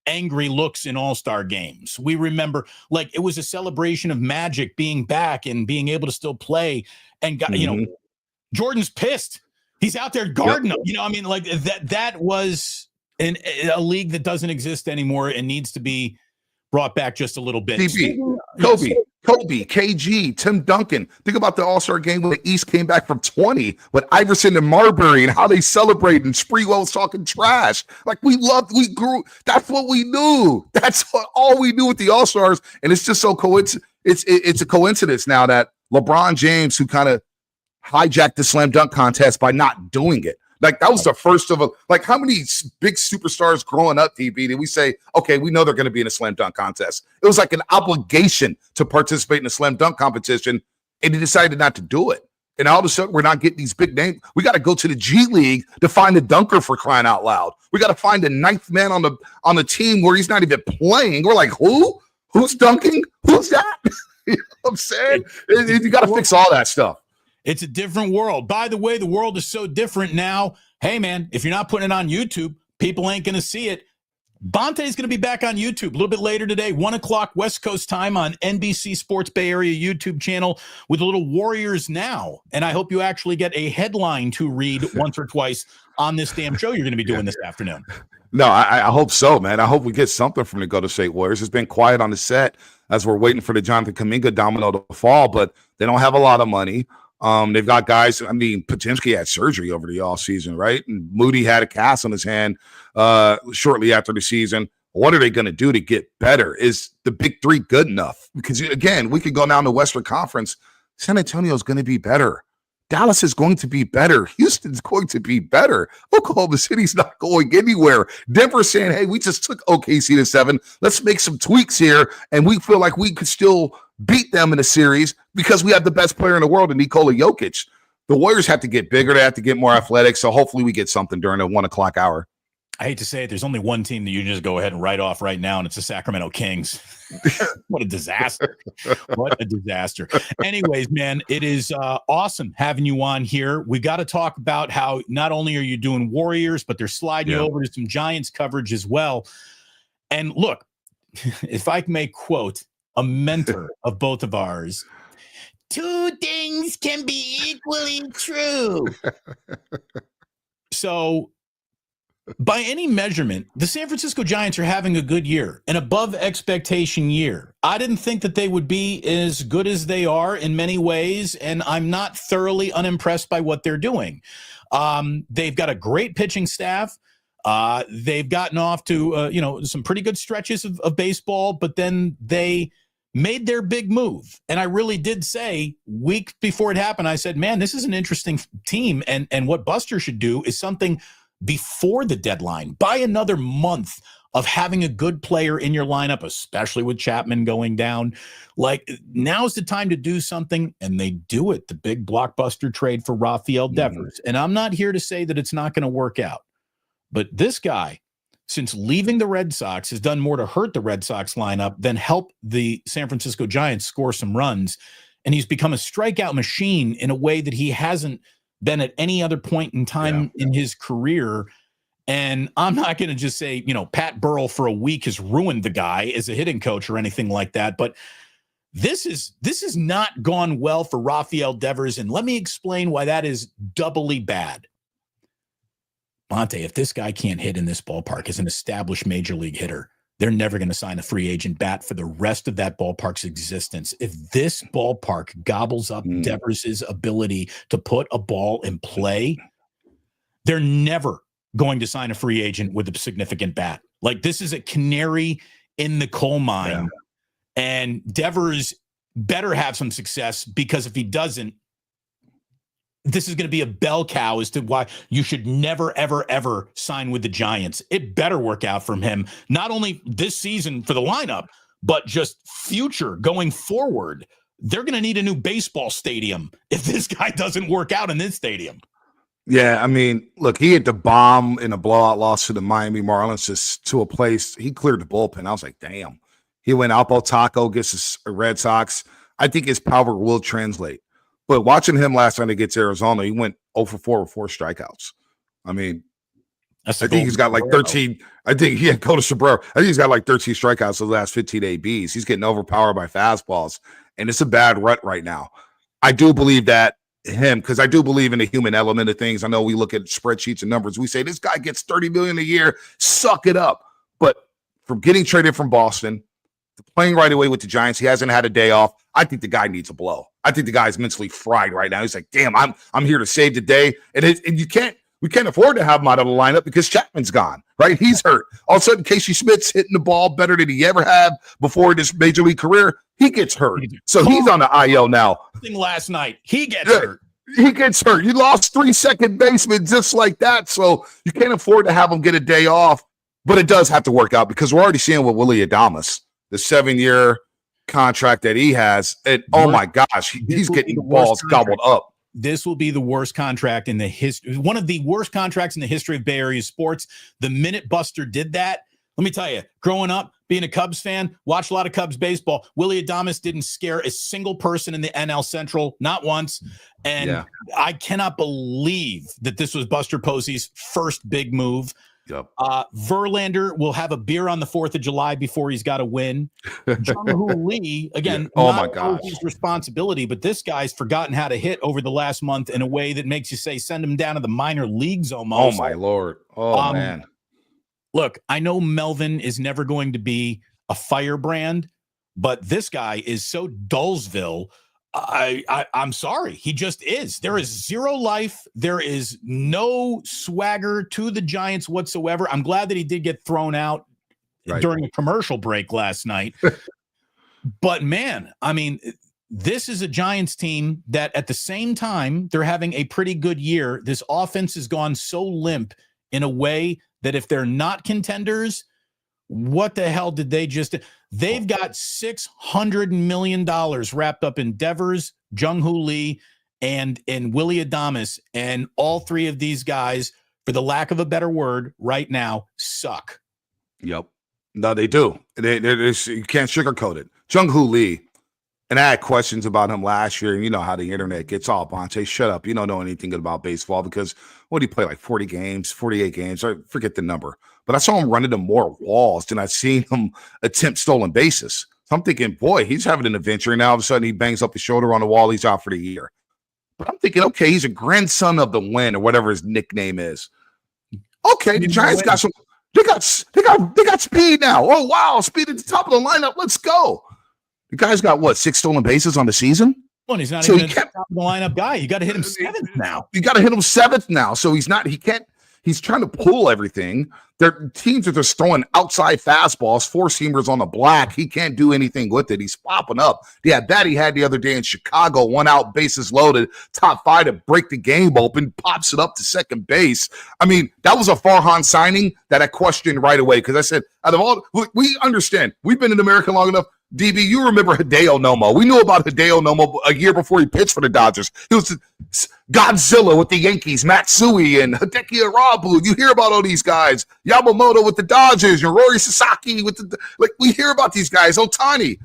angry looks in all-star games. We remember like it was a celebration of Magic being back and being able to still play. And got, Jordan's pissed. He's out there guarding them. You know, I mean, like that was a league that doesn't exist anymore and needs to be brought back just a little bit. Kobe, KG, Tim Duncan. Think about the All-Star game when the East came back from 20 with Iverson and Marbury and how they celebrated and Sprewell was talking trash. Like we grew. That's what we knew. That's all we knew with the All-Stars. And it's just so it's a coincidence now that LeBron James, who kind of hijacked the slam dunk contest by not doing it. Like that was the first of like how many big superstars growing up, DB, did we say, okay, we know they're going to be in a slam dunk contest? It was like an obligation to participate in a slam dunk competition, and he decided not to do it. And all of a sudden, we're not getting these big names. We got to go to the G League to find a dunker for crying out loud. We got to find a ninth man on the team where he's not even playing. We're like, who? Who's dunking? Who's that? You know what I'm saying? You got to fix all that stuff. It's a different world. By the way, the world is so different now. Hey, man, if you're not putting it on YouTube, people ain't going to see it. Bonte is going to be back on YouTube a little bit later today, 1 o'clock West Coast time on NBC Sports Bay Area YouTube channel with a little Warriors Now. And I hope you actually get a headline to read once or twice on this damn show you're going to be doing this afternoon. No, I hope so, man. I hope we get something from the Golden State Warriors. It's been quiet on the set as we're waiting for the Jonathan Kuminga domino to fall, but they don't have a lot of money. They've got guys, I mean, potentially had surgery over the offseason, right? And Moody had a cast on his hand shortly after the season. What are they going to do to get better? Is the big three good enough? Because, again, we could go down to Western Conference. San Antonio is going to be better. Dallas is going to be better. Houston's going to be better. Oklahoma City's not going anywhere. Denver's saying, hey, we just took OKC to 7. Let's make some tweaks here. And we feel like we could still beat them in a series because we have the best player in the world in Nikola Jokic. The Warriors have to get bigger. They have to get more athletic. So hopefully we get something during the 1 o'clock hour. I hate to say it, there's only one team that you can just go ahead and write off right now, and it's the Sacramento Kings. What a disaster. What a disaster. Anyways, man, it is awesome having you on here. We got to talk about how not only are you doing Warriors, but they're sliding you over to some Giants coverage as well. And look, if I may quote a mentor of both of ours, 2 things can be equally true. So, by any measurement, the San Francisco Giants are having a good year, an above expectation year. I didn't think that they would be as good as they are in many ways, and I'm not thoroughly unimpressed by what they're doing. They've got a great pitching staff. They've gotten off to some pretty good stretches of baseball, but then they made their big move. And I really did say, week before it happened, I said, man, this is an interesting team, and what Buster should do is something before the deadline. Buy another month of having a good player in your lineup, especially with Chapman going down. Like, now's the time to do something, and they do it. The big blockbuster trade for Rafael Devers. And I'm not here to say that it's not going to work out. But this guy, since leaving the Red Sox, has done more to hurt the Red Sox lineup than help the San Francisco Giants score some runs. And he's become a strikeout machine in a way that he hasn't been at any other point in time in his career. And I'm not going to just say, Pat Burrell for a week has ruined the guy as a hitting coach or anything like that. But this is not gone well for Rafael Devers. And let me explain why that is doubly bad. Bonte, if this guy can't hit in this ballpark as an established major league hitter, they're never going to sign a free agent bat for the rest of that ballpark's existence. If this ballpark gobbles up Devers' ability to put a ball in play, they're never going to sign a free agent with a significant bat. Like, this is a canary in the coal mine. And Devers better have some success, because if he doesn't, this is going to be a bell cow as to why you should never, ever, ever sign with the Giants. It better work out from him, not only this season for the lineup, but just future going forward. They're going to need a new baseball stadium if this guy doesn't work out in this stadium. Yeah, I mean, look, he had to bomb in a blowout loss to the Miami Marlins, just to a place. He cleared the bullpen. I was like, damn. He went Alpo Taco, gets the Red Sox. I think his power will translate. But watching him last night against Arizona, he went 0 for 4 with 4 strikeouts. I mean, I think he's got like 13. I think he had go to Sobrero. I think he's got like 13 strikeouts in the last 15 ABs. He's getting overpowered by fastballs, and it's a bad rut right now. I do believe that him, because I do believe in the human element of things. I know we look at spreadsheets and numbers. We say this guy gets $30 million a year. Suck it up. But from getting traded from Boston to playing right away with the Giants, he hasn't had a day off. I think the guy needs a blow. I think the guy's mentally fried right now. He's like, damn, I'm here to save the day. And we can't afford to have him out of the lineup because Chapman's gone, right? He's hurt. All of a sudden, Casey Smith's hitting the ball better than he ever had before this major league career. He gets hurt. So he's on the IL now. Last night, he gets hurt. He gets hurt. You lost 3 second basemen just like that. So you can't afford to have him get a day off. But it does have to work out, because we're already seeing with Willie Adames, the 7-year contract that he has. And oh my gosh, he's getting the balls gobbled up. This will be the worst contract in the history, one of the worst contracts in the history of Bay Area sports. The minute Buster did that, let me tell you, growing up, being a Cubs fan, watch a lot of Cubs baseball. Willy Adames didn't scare a single person in the NL Central, not once. And I cannot believe that this was Buster Posey's first big move. Yep. Verlander will have a beer on the 4th of July before he's got to win. Jung Hoo Lee, again, my gosh, his responsibility, but this guy's forgotten how to hit over the last month in a way that makes you say, send him down to the minor leagues almost. Oh, my Lord. Oh, man. Look, I know Melvin is never going to be a firebrand, but this guy is so Dullsville. I'm sorry. He just is. There is zero life. There is no swagger to the Giants whatsoever. I'm glad that he did get thrown out during a commercial break last night. But, man, I mean, this is a Giants team that at the same time, they're having a pretty good year. This offense has gone so limp in a way that if they're not contenders, what the hell did they just – they've got $600 million wrapped up in Devers, Jung Hoo Lee, and Willy Adames. And all three of these guys, for the lack of a better word, right now, suck. Yep. No, they do. You can't sugarcoat it. Jung Hoo Lee, and I had questions about him last year, and you know how the internet gets all, Bonte, shut up. You don't know anything about baseball because what did he play, like 40 games, 48 games? I forget the number. But I saw him running to more walls than I've seen him attempt stolen bases. So I'm thinking, boy, he's having an adventure. And now all of a sudden he bangs up his shoulder on the wall. He's out for the year. But I'm thinking, okay, he's a grandson of the wind or whatever his nickname is. Okay, the Giants got some. They got speed now. Oh wow, speed at the top of the lineup. Let's go. The guy's got what, 6 stolen bases on the season? Well, he's not even a top of the lineup guy. You got to hit him 7th now. You got to hit him 7th now. So he's not. He can't. He's trying to pull everything. Their teams are just throwing outside fastballs, 4-seamers on the black. He can't do anything with it. He's popping up. Yeah, that he had the other day in Chicago, 1 out, bases loaded, top 5 to break the game open, pops it up to second base. I mean, that was a Farhan signing that I questioned right away because I said, out of all, we understand. We've been in America long enough. DB, you remember Hideo Nomo. We knew about Hideo Nomo a year before he pitched for the Dodgers. He was Godzilla with the Yankees, Matsui and Hideki Arabu. You hear about all these guys. Yamamoto with the Dodgers and Rory Sasaki with the – like, we hear about these guys. Otani.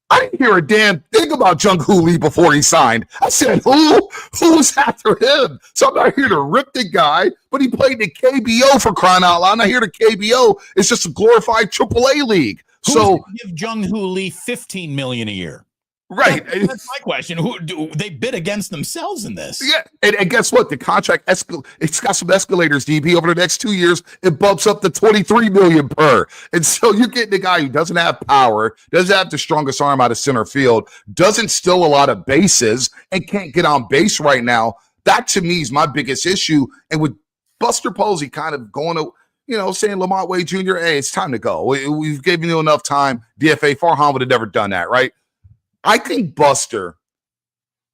I didn't hear a damn thing about Jung Hoo Lee before he signed. I said, who's after him? So I'm not here to rip the guy, but he played the KBO for crying out loud. And I hear the KBO is just a glorified AAA league. Who's so give Jung Hoo Lee $15 million a year? Right. That's my question. Who do they bid against themselves in this? Yeah. And guess what? The contract it's got some escalators, DB. Over the next 2 years, it bumps up to $23 million per. And so you're getting a guy who doesn't have power, doesn't have the strongest arm out of center field, doesn't steal a lot of bases, and can't get on base right now. That to me is my biggest issue. And with Buster Posey kind of going to, saying Lamont Wade Jr., hey, it's time to go. We've given you enough time. DFA, Farhan would have never done that, right? I think Buster,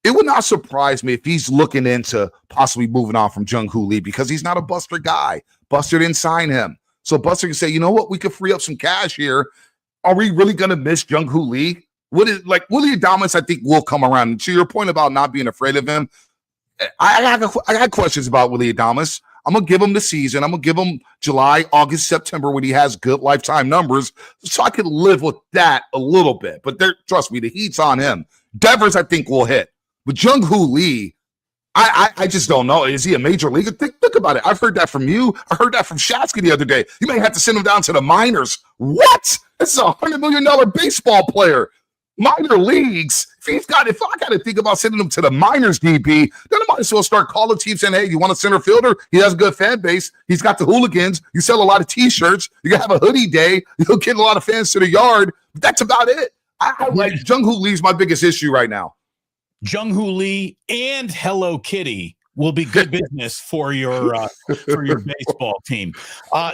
it would not surprise me if he's looking into possibly moving on from Jung Hoo Lee because he's not a Buster guy. Buster didn't sign him. So Buster can say, you know what? We could free up some cash here. Are we really going to miss Jung Hoo Lee? Willy Adames, I think, will come around. And to your point about not being afraid of him, I got questions about Willy Adames. I'm going to give him the season. I'm going to give him July, August, September when he has good lifetime numbers so I can live with that a little bit. But trust me, the heat's on him. Devers, I think, will hit. But Jung Hoo Lee, I just don't know. Is he a major leaguer? Think about it. I've heard that from you. I heard that from Shatsky the other day. You may have to send him down to the minors. What? This is a $100 million baseball player. Minor leagues. If I got to think about sending him to the minors, DB, then I might as well start calling teams saying, hey, you want a center fielder? He has a good fan base. He's got the hooligans. You sell a lot of T-shirts. You can have a hoodie day. You'll get a lot of fans to the yard. That's about it. I like Jung Hoo Lee's my biggest issue right now. Jung Hoo Lee and Hello Kitty will be good business for your baseball team.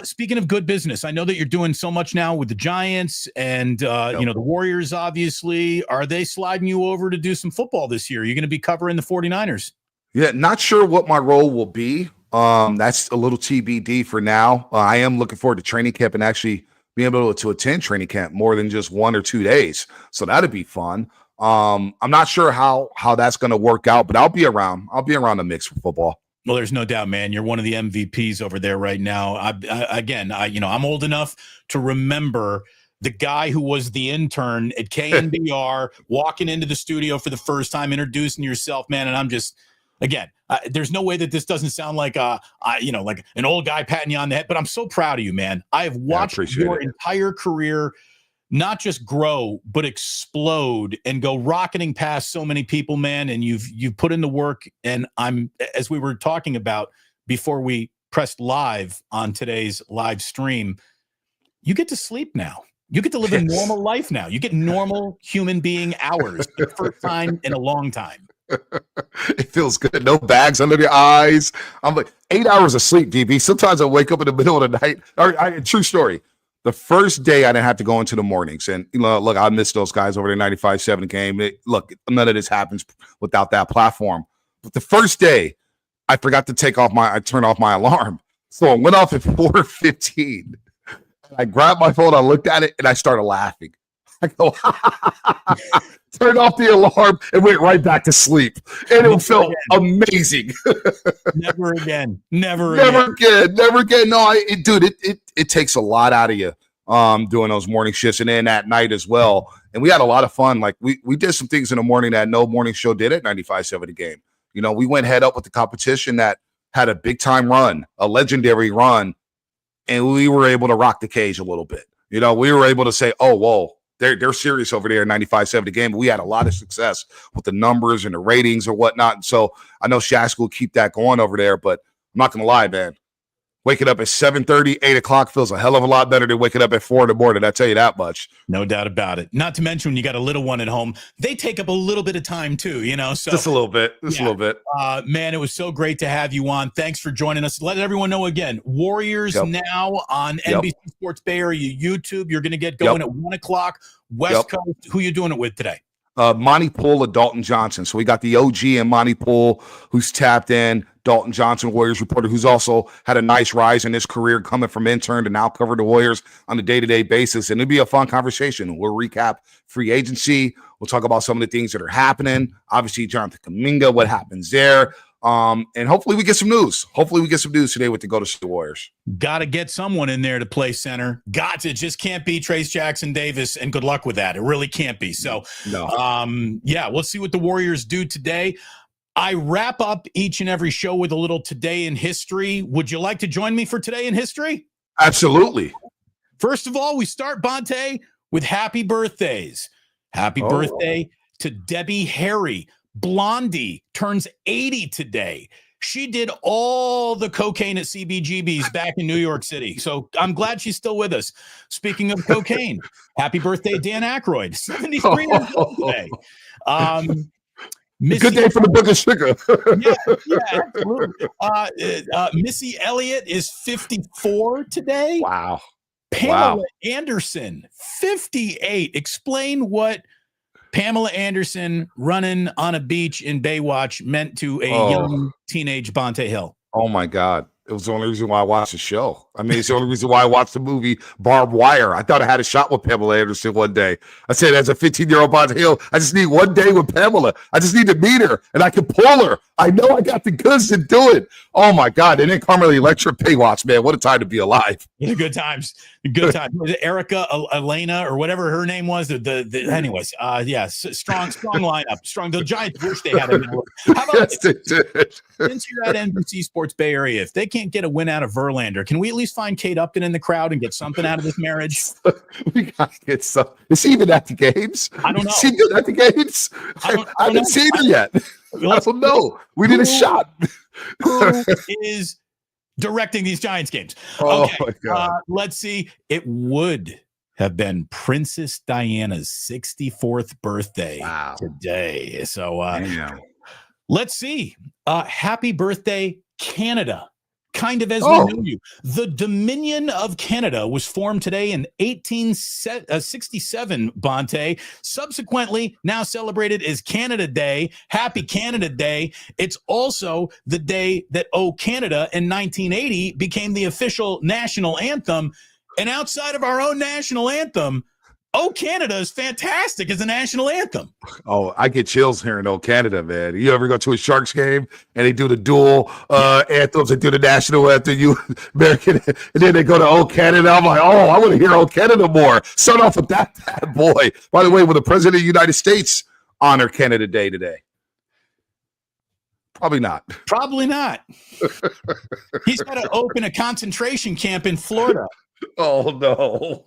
Speaking of good business, I know that you're doing so much now with the Giants and the Warriors, obviously. Are they sliding you over to do some football this year? Are you going to be covering the 49ers? Yeah, not sure what my role will be. That's a little TBD for now. I am looking forward to training camp and actually being able to attend training camp more than just 1 or 2 days. So that'd be fun. I'm not sure how that's going to work out, but I'll be around. I'll be around the mix for football. Well, there's no doubt, man. You're one of the MVPs over there right now. I'm old enough to remember the guy who was the intern at KNBR, walking into the studio for the first time, introducing yourself, man. And I'm just, again, there's no way that this doesn't sound like like an old guy patting you on the head, but I'm so proud of you, man. I have watched your entire career not just grow, but explode and go rocketing past so many people, man. And you've put in the work. And as we were talking about before we pressed live on today's live stream, you get to sleep now. You get to live a normal life now. You get normal human being hours for the first time in a long time. It feels good. No bags under the eyes. I'm like 8 hours of sleep, DB. Sometimes I wake up in the middle of the night. True story. The first day I didn't have to go into the mornings. And look, I miss those guys over there, 95-7 game. Look, none of this happens without that platform. But the first day, I forgot to turn off my alarm. So it went off at 4:15. I grabbed my phone, I looked at it, and I started laughing. I go, turned off the alarm and went right back to sleep. And it felt amazing. Never again. Never again. No, it takes a lot out of you doing those morning shifts and then at night as well. And we had a lot of fun. Like we did some things in the morning that no morning show did at 95.7 The Game. We went head up with the competition that had a big time run, a legendary run. And we were able to rock the cage a little bit. We were able to say, oh, whoa, they're serious over there at 95.7 The Game. But we had a lot of success with the numbers and the ratings or whatnot. And so I know Shaq will keep that going over there. But I'm not going to lie, man. Waking up at 7:30, 8 o'clock feels a hell of a lot better than waking up at 4 in the morning. I tell you that much. No doubt about it. Not to mention when you got a little one at home, they take up a little bit of time too, So just a little bit. A little bit. Man, it was so great to have you on. Thanks for joining us. Let everyone know again. Warriors now on NBC Sports Bay Area YouTube. You're going to get going at 1 o'clock West Coast. Who you doing it with today? Monty Poole of Dalton Johnson. So we got the OG and Monty Poole, who's tapped in. Dalton Johnson, Warriors reporter, who's also had a nice rise in his career, coming from intern to now cover the Warriors on a day-to-day basis. And it'll be a fun conversation. We'll recap free agency. We'll talk about some of the things that are happening. Obviously, Jonathan Kuminga, what happens there. And hopefully we get some news. Today with the go to the Warriors. Got to get someone in there to play center. Just can't be Trace Jackson Davis, and good luck with that. It really can't be. So, we'll see what the Warriors do today. I wrap up each and every show with a little Today in History. Would you like to join me for Today in History? Absolutely. First of all, we start, Bonte, with happy birthdays. Happy birthday to Debbie Harry. Blondie turns 80 today. She did all the cocaine at CBGB's back in New York City. So I'm glad she's still with us. Speaking of cocaine, happy birthday, Dan Aykroyd, 73 years old today. Good day for the book of sugar. Absolutely. Missy Elliott is 54 today. Wow. Pamela Anderson, 58. Explain what Pamela Anderson running on a beach in Baywatch meant to a young teenage Bonta Hill. Oh, my God. It was the only reason why I watched the show. I mean, it's the only reason why I watched the movie Barbed Wire. I thought I had a shot with Pamela Anderson one day. I said, as a 15-year-old Bonta Hill, I just need one day with Pamela. I just need to meet her, and I can pull her. I know I got the goods to do it. Oh, my God. And then Carmela Electra Baywatch, man. What a time to be alive. Good times. Good times. Was it Erica, Elena, or whatever her name was? Anyways, strong lineup. Strong. The Giants wish they had a middle. How about since you're at NBC Sports Bay Area, if they can't get a win out of Verlander, can we at least find Kate Upton in the crowd and get something out of this marriage? We got to get some. Is he even at the games? I don't know. Is he good at the games? I haven't seen her yet. I don't know. We need a shot. Who is directing these Giants games? Okay, my God. Let's see. It would have been Princess Diana's 64th birthday today. So let's see. Happy birthday, Canada. Kind of as we knew you. The Dominion of Canada was formed today in 1867, Bonte. Subsequently, now celebrated as Canada Day. Happy Canada Day. It's also the day that O Canada in 1980 became the official national anthem. And outside of our own national anthem, Oh, Canada is fantastic as a national anthem. Oh, I get chills hearing "Oh Canada," man. You ever go to a Sharks game and they do the dual anthems? They do the national anthem, you American, and then they go to "Oh Canada." I'm like, oh, I want to hear "Oh Canada" more. Start off with that bad boy. By the way, will the President of the United States honor Canada Day today? Probably not. Probably not. He's got to open a concentration camp in Florida. Oh no!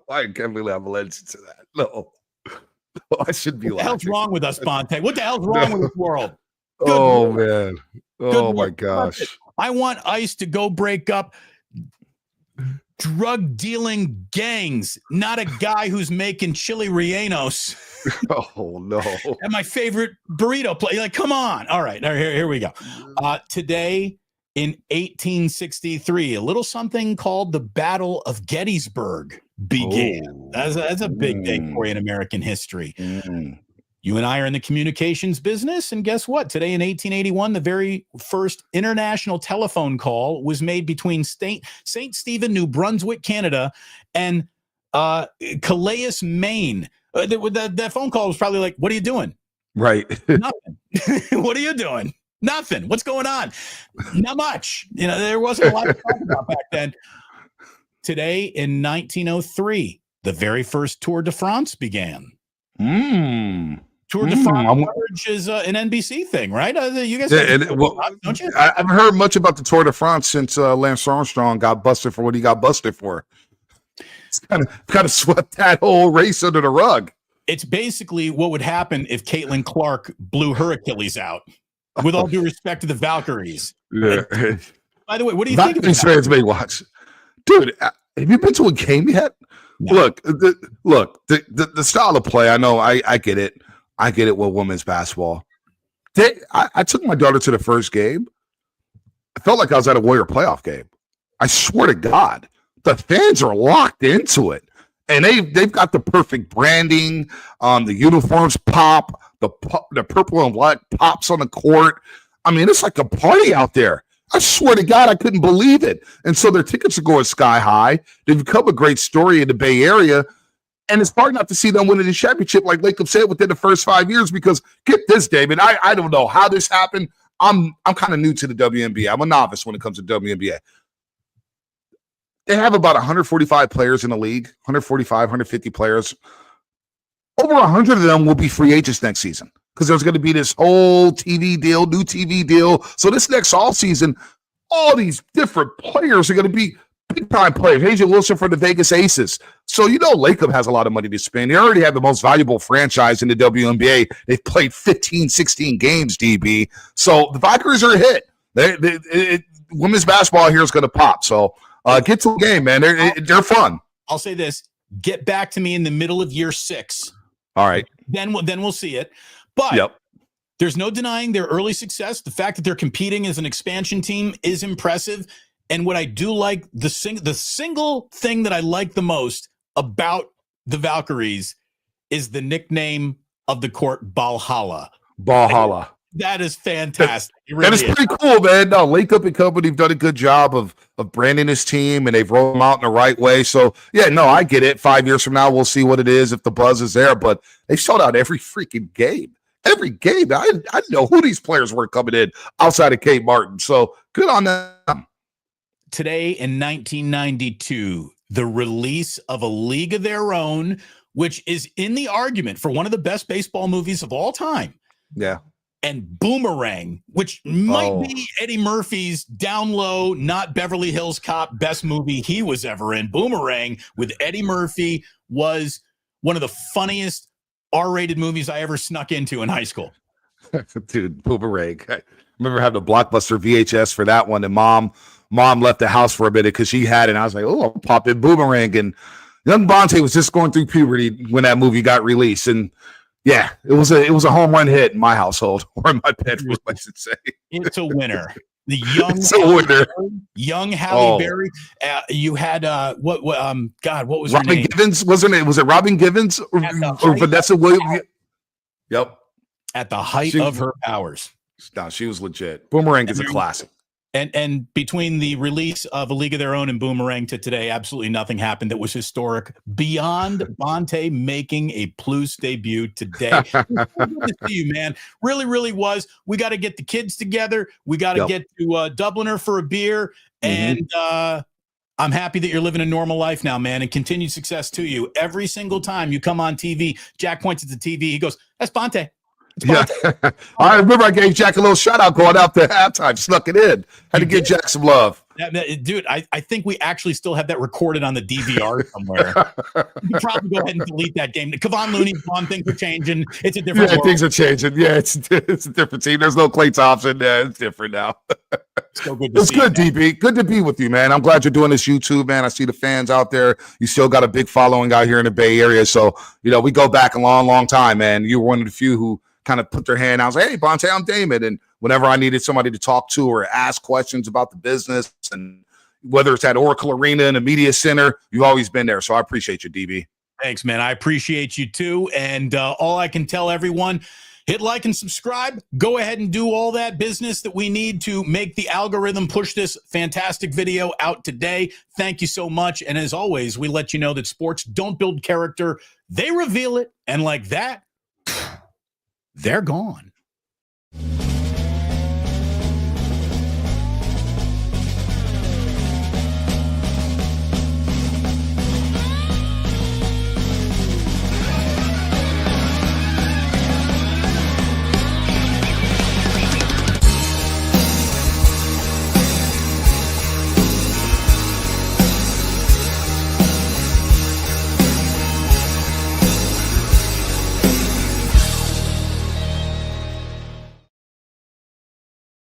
I can't believe I'm allergic to that. No, I should be. What the hell's wrong with us, Bonte? What the hell's wrong with this world? Good Oh Lord. man! Oh my gosh! I want ICE to go break up drug dealing gangs, not a guy who's making chili rellenos. Oh no! And my favorite burrito place. Like, come on! All right, here we go. Today. In 1863, a little something called the Battle of Gettysburg began. Oh. That's a big day for you in American history. You and I are in the communications business, and guess what? Today in 1881, the very first international telephone call was made between St. Stephen, New Brunswick, Canada, and Calais, Maine. That phone call was probably like, "What are you doing?" Right. Nothing. What are you doing? Nothing. What's going on? Not much. There wasn't a lot to talk about back then. Today in 1903, the very first Tour de France began. Tour de France coverage is an NBC thing, right? You guys don't you? I haven't heard much about the Tour de France since Lance Armstrong got busted for what he got busted for. It's kind of swept that whole race under the rug. It's basically what would happen if Caitlin Clark blew her Achilles out. With all due respect to the Valkyries. Yeah. By the way, what do you think of Valkyries fans may watch. Dude, have you been to a game yet? No. Look, the style of play, I know, I get it. I get it with women's basketball. I took my daughter to the first game. I felt like I was at a Warrior playoff game. I swear to God, the fans are locked into it. And they've got the perfect branding. The uniforms pop. The purple and black pops on the court. I mean, it's like a party out there. I swear to God, I couldn't believe it. And so their tickets are going sky high. They've become a great story in the Bay Area. And it's hard not to see them winning the championship, like Lacob said, within the first 5 years. Because get this, David, I don't know how this happened. I'm kind of new to the WNBA. I'm a novice when it comes to WNBA. They have about 145 players in the league, 145, 150 players. Over 100 of them will be free agents next season because there's going to be this whole TV deal, new TV deal. So this next offseason, all these different players are going to be big-time players. Asia Wilson for the Vegas Aces. So Lacob has a lot of money to spend. They already have the most valuable franchise in the WNBA. They've played 15, 16 games, DB. So the Vikings are a hit. Women's basketball here is going to pop. So get to the game, man. They're fun. I'll say this. Get back to me in the middle of year 6. All right. Then we'll see it. But there's no denying their early success. The fact that they're competing as an expansion team is impressive. And what I do like, the single thing that I like the most about the Valkyries is the nickname of the court, Valhalla. Valhalla. That is fantastic. That is pretty cool, man. No, Lacob and company have done a good job of branding this team, and they've rolled them out in the right way. So, I get it. 5 years from now, we'll see what it is if the buzz is there. But they've sold out every freaking game. Every game. I didn't know who these players were coming in outside of Kate Martin. So, good on them. Today in 1992, the release of A League of Their Own, which is in the argument for one of the best baseball movies of all time. Yeah. And Boomerang, which might be Eddie Murphy's down low, not Beverly Hills Cop best movie he was ever in. Boomerang with Eddie Murphy was one of the funniest R-rated movies I ever snuck into in high school. Dude, Boomerang. I remember having a Blockbuster VHS for that one, and mom left the house for a minute because she had it. And I was like, I'll pop in Boomerang. And young Bonte was just going through puberty when that movie got released. And yeah, it was a home run hit in my household, or in my bedroom, I should say. It's a winner. The young Halle Berry. You had what was Robin her name? Givens? Wasn't it? Was it Robin Givens or Vanessa Williams? Yep. At the height of her powers. No, she was legit. Boomerang is a classic. And between the release of A League of Their Own and Boomerang to today, absolutely nothing happened that was historic beyond Bonte making a Plus debut today. Good to see you, man. Really, really was. We got to get the kids together. We got to get to Dubliner for a beer. And I'm happy that you're living a normal life now, man, and continued success to you. Every single time you come on TV, Jack points at the TV. He goes, "That's Bonte." Yeah. I remember I gave Jack a little shout out going out there halftime, snuck it in. Had to give Jack some love. Dude, I think we actually still have that recorded on the DVR somewhere. You can probably go ahead and delete that game. Kevon Looney's gone. Things are changing. It's a different world. Things are changing. Yeah, it's a different team. There's no Clay Thompson. Yeah, it's different now. Still good to it's see good, you, DB. Good to be with you, man. I'm glad you're doing this YouTube, man. I see the fans out there. You still got a big following out here in the Bay Area. So, we go back a long, long time, man. You were one of the few who kind of put their hand out. I was like, "Hey, Bonte, I'm Damon." And whenever I needed somebody to talk to or ask questions about the business, and whether it's at Oracle Arena in the media center, you've always been there. So I appreciate you, DB. Thanks, man. I appreciate you too. And all I can tell everyone, hit like and subscribe. Go ahead and do all that business that we need to make the algorithm push this fantastic video out today. Thank you so much. And as always, we let you know that sports don't build character. They reveal it. And like that, they're gone.